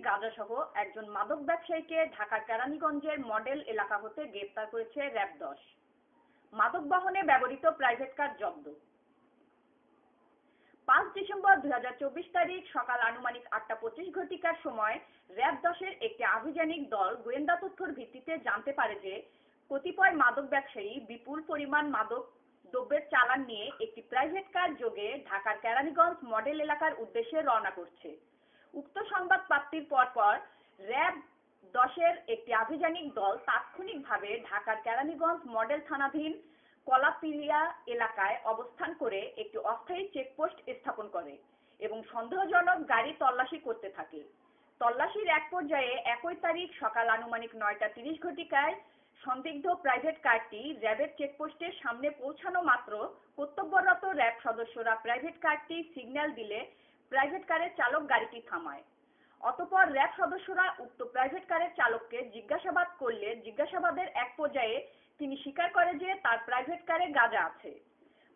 গাঁজাসহ একজন মাদক ব্যবসায়ীকে ঢাকার কেরানীগঞ্জের মডেল এলাকা হতে গ্রেপ্তার করেছে র্যাব-10। মাদক বহনে ব্যবহৃত প্রাইভেট কার জব্দ। 5 ডিসেম্বর 2024 তারিখ সকাল আনুমানিক 8:25 ঘটিকার সময় র্যাব-10-এর একটি আভিযানিক দল গোয়েন্দা তথ্যের ভিত্তিতে জানতে পারে যে কতিপয় মাদক ব্যবসায়ী বিপুল পরিমাণ মাদক দ্রব্যের চালান নিয়ে একটি প্রাইভেট কার যোগে ঢাকার কেরানীগঞ্জ মডেল এলাকার উদ্দেশ্যে রওনা করছে। উক্ত সংবাদ প্রাপ্তির পরপর র্যাব-10-এর একটি আভিযানিক দল তাৎক্ষণিকভাবে ঢাকার কেরানীগঞ্জ মডেল থানাধীন কলাপিলিয়া এলাকায় অবস্থান করে একটি অস্থায়ী চেকপোস্ট স্থাপন করে এবং সন্দেহজনক গাড়ি তল্লাশি করতে থাকে। তল্লাশির এক পর্যায়ে 1 তারিখ সকাল আনুমানিক 9:30 ঘটিকায় সন্দিগ্ধ প্রাইভেট কারটি র্যাবের চেকপোস্টের সামনে পৌঁছানো মাত্র কর্তব্যরত র্যাব সদস্যরা প্রাইভেট কারটি সিগন্যাল দিলে প্রাইভেট কারের চালক গাড়িটি থামায়। অতঃপর র্যাব সদস্যরা উক্ত প্রাইভেট কারের চালককে জিজ্ঞাসাবাদ করলে জিজ্ঞাসাবাদের এক পর্যায়ে তিনি স্বীকার করে যে তার প্রাইভেট কারে গাঁজা আছে।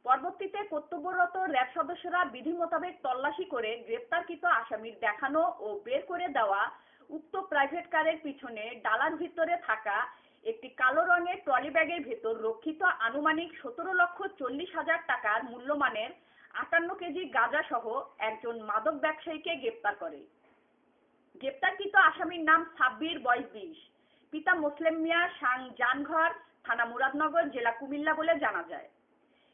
পরবর্তীতে কর্তব্যরত র্যাব সদস্যরা বিধি মোতাবেক তল্লাশি করে গ্রেপ্তারকৃত আসামির দেখানো ও বের করে দেওয়া উক্ত প্রাইভেট কারের পিছনে ডালার ভিতরে থাকা একটি কালো রঙের ট্রলি ব্যাগের ভেতর রক্ষিত আনুমানিক 17,40,000 টাকার মূল্যমানের 58 কেজি গাঁজা সহ একজন মাদক ব্যবসায়ীকে গ্রেপ্তার করে। গ্রেপ্তারকৃত আসামির নাম সাব্বির, বয়স 20, পিতা মুসলিম মিয়া, জানঘর, থানা মুরাদনগর, জেলা কুমিল্লা বলে জানা যায়।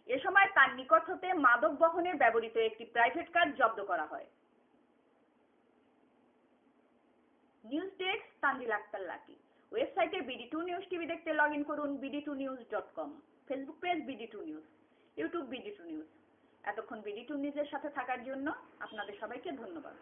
এ সময় তার নিকট হতে মাদক বহনে ব্যবহৃত একটি প্রাইভেট কার জব্দ করা হয়। News desk Tanzil Akter Lucky. ওয়েবসাইটে BD2 নিউজ টিভি দেখতে লগইন করুন bd2news.com, Facebook page BD2 news, YouTube BD2 news. এতক্ষণ BD2 নিউজের সাথে থাকার জন্য আপনাদের সবাইকে ধন্যবাদ।